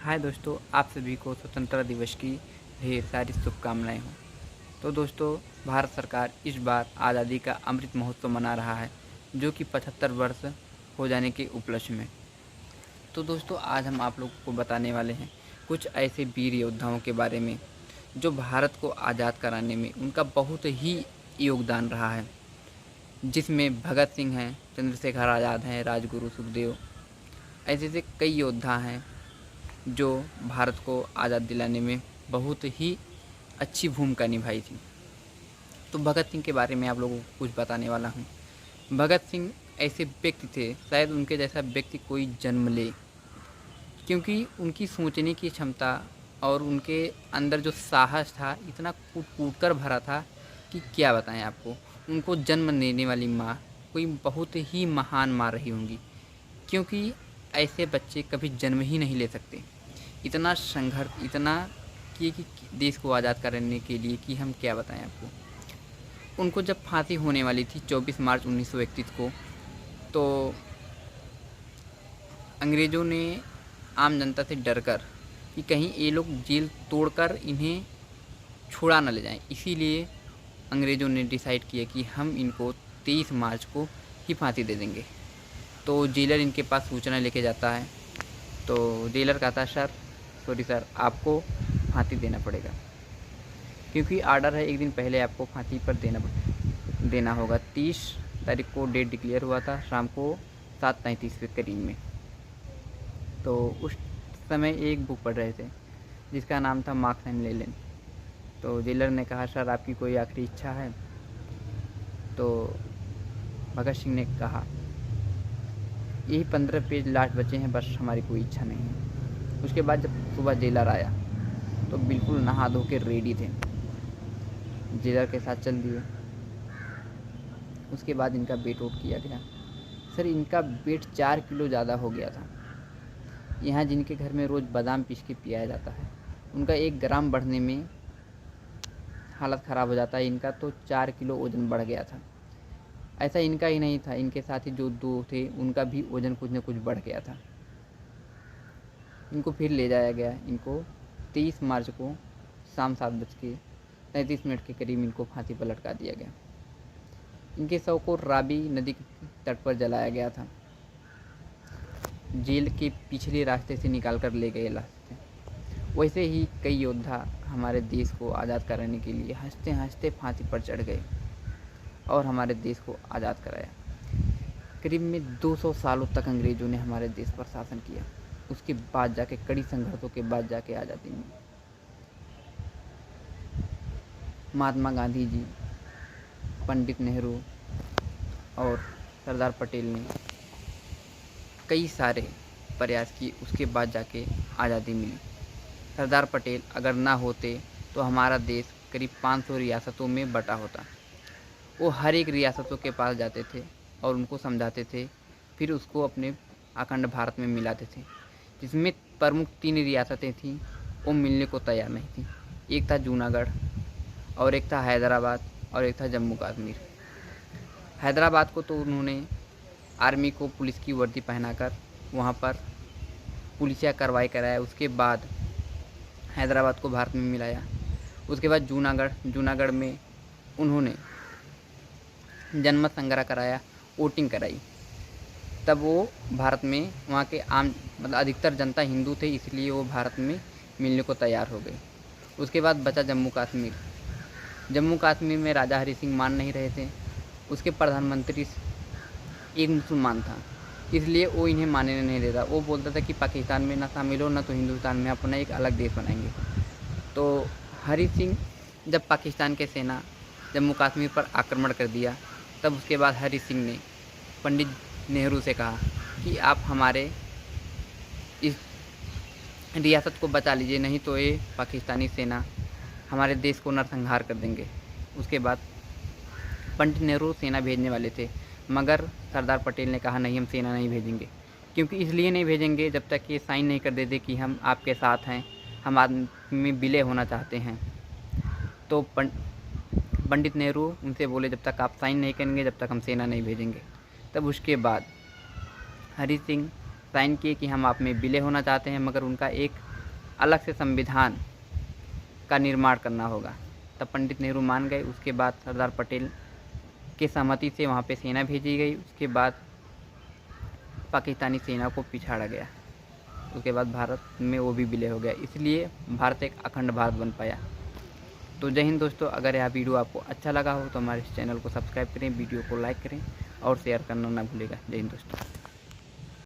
हाय दोस्तों, आप सभी को स्वतंत्रता दिवस की ढेर सारी शुभकामनाएं हों। तो दोस्तों, भारत सरकार इस बार आज़ादी का अमृत महोत्सव मना रहा है, जो कि 75 वर्ष हो जाने के उपलक्ष्य में। तो दोस्तों, आज हम आप लोगों को बताने वाले हैं कुछ ऐसे वीर योद्धाओं के बारे में जो भारत को आज़ाद कराने में उनका बहुत ही योगदान रहा है, जिसमें भगत सिंह हैं, चंद्रशेखर आज़ाद हैं, राजगुरु सुखदेव, ऐसे ऐसे कई योद्धा हैं जो भारत को आज़ाद दिलाने में बहुत ही अच्छी भूमिका निभाई थी। तो भगत सिंह के बारे में आप लोगों को कुछ बताने वाला हूँ। भगत सिंह ऐसे व्यक्ति थे, शायद उनके जैसा व्यक्ति कोई जन्म ले, क्योंकि उनकी सोचने की क्षमता और उनके अंदर जो साहस था इतना कूट कूट कर भरा था कि क्या बताएं आपको। उनको जन्म देने वाली माँ कोई बहुत ही महान माँ रही होंगी, क्योंकि ऐसे बच्चे कभी जन्म ही नहीं ले सकते। इतना संघर्ष इतना किए कि देश को आज़ाद कराने के लिए कि हम क्या बताएं आपको। उनको जब फांसी होने वाली थी 24 मार्च 1931 को, तो अंग्रेज़ों ने आम जनता से डर कर कि कहीं ये लोग जेल तोड़कर इन्हें छुड़ा न ले जाएं, इसीलिए अंग्रेज़ों ने डिसाइड किया कि हम इनको 23 मार्च को ही फांसी दे देंगे। तो जेलर इनके पास सूचना लेके जाता है, तो जेलर कहता है सर आपको फांसी देना पड़ेगा, क्योंकि आर्डर है एक दिन पहले आपको फांसी पर देना होगा। 30 तारीख को डेट डिक्लेयर हुआ था, शाम को 7:33 के करीब में। तो उस समय एक बुक पढ़ रहे थे जिसका नाम था मार्क्स एंड लेनिन। तो जेलर ने कहा सर आपकी कोई आखिरी इच्छा है? तो भगत सिंह ने कहा यही 15 पेज लास्ट बचे हैं, बस हमारी कोई इच्छा नहीं है। उसके बाद जब सुबह जेलर आया तो बिल्कुल नहा धो के रेडी थे, जेलर के साथ चल दिए। उसके बाद इनका वेट आउट किया गया। सर इनका वेट 4 किलो ज़्यादा हो गया था। यहाँ जिनके घर में रोज़ बादाम पीस के पियाया जाता है, उनका 1 ग्राम बढ़ने में हालत ख़राब हो जाता है, इनका तो 4 किलो वज़न बढ़ गया था। ऐसा इनका ही नहीं था, इनके साथ ही जो 2 थे उनका भी वज़न कुछ न कुछ बढ़ गया था। इनको फिर ले जाया गया। इनको 23 मार्च को शाम 7:33 के करीब इनको फांसी पर लटका दिया गया। इनके शव को रावी नदी के तट पर जलाया गया था। जेल के पिछले रास्ते से निकाल कर ले गए लाश थे। वैसे ही कई योद्धा हमारे देश को आज़ाद कराने के लिए हंसते हंसते फांसी पर चढ़ गए और हमारे देश को आज़ाद कराया। करीब में 200 सालों तक अंग्रेज़ों ने हमारे देश पर शासन किया। उसके बाद जाके कड़ी संघर्षों के बाद जाके आज़ादी मिली। महात्मा गांधी जी, पंडित नेहरू और सरदार पटेल ने कई सारे प्रयास किए, उसके बाद जाके आज़ादी मिली। सरदार पटेल अगर ना होते तो हमारा देश करीब 500 रियासतों में बटा होता। वो हर एक रियासतों के पास जाते थे और उनको समझाते थे, फिर उसको अपने अखंड भारत में मिलाते थे। जिसमें प्रमुख 3 रियासतें थीं, वो मिलने को तैयार नहीं थीं। एक था जूनागढ़, और एक था हैदराबाद, और एक था जम्मू कश्मीर। हैदराबाद को तो उन्होंने आर्मी को पुलिस की वर्दी पहनाकर वहाँ पर पुलिसिया कार्रवाई कराया। उसके बाद हैदराबाद को भारत में मिलाया। उसके बाद जूनागढ़ में उन्होंने जनमत संग्रह कराया, वोटिंग कराई। तब वो भारत में वहाँ के आम अधिकतर जनता हिंदू थे, इसलिए वो भारत में मिलने को तैयार हो गए। उसके बाद बचा जम्मू कश्मीर में राजा हरि सिंह मान नहीं रहे थे। उसके प्रधानमंत्री एक मुसलमान था, इसलिए वो इन्हें मानने नहीं देता। वो बोलता था कि पाकिस्तान में ना शामिल हो, ना तो हिंदुस्तान में, अपना एक अलग देश बनाएंगे। तो हरि सिंह जब पाकिस्तान के सेना जम्मू कश्मीर पर आक्रमण कर दिया, तब उसके बाद हरि सिंह ने पंडित नेहरू से कहा कि आप हमारे इस रियासत को बचा लीजिए, नहीं तो ये पाकिस्तानी सेना हमारे देश को नरसंहार कर देंगे। उसके बाद पंडित नेहरू सेना भेजने वाले थे, मगर सरदार पटेल ने कहा नहीं, हम सेना नहीं भेजेंगे। क्योंकि इसलिए नहीं भेजेंगे जब तक ये साइन नहीं कर देते कि हम आपके साथ हैं, हम आप में विलय होना चाहते हैं। तो पंडित नेहरू उनसे बोले जब तक आप साइन नहीं करेंगे जब तक हम सेना नहीं भेजेंगे। तब उसके बाद हरि सिंह साइन किए कि हम आप में विलय होना चाहते हैं, मगर उनका एक अलग से संविधान का निर्माण करना होगा। तब पंडित नेहरू मान गए। उसके बाद सरदार पटेल की सहमति से वहाँ पे सेना भेजी गई। उसके बाद पाकिस्तानी सेना को पिछाड़ा गया। उसके बाद भारत में वो भी विलय हो गया। इसलिए भारत एक अखंड भारत बन पाया। तो जय हिंद दोस्तों। अगर यह वीडियो आपको अच्छा लगा हो तो हमारे इस चैनल को सब्सक्राइब करें, वीडियो को लाइक करें और शेयर करना ना भूलेगा। जय हिंद दोस्तों।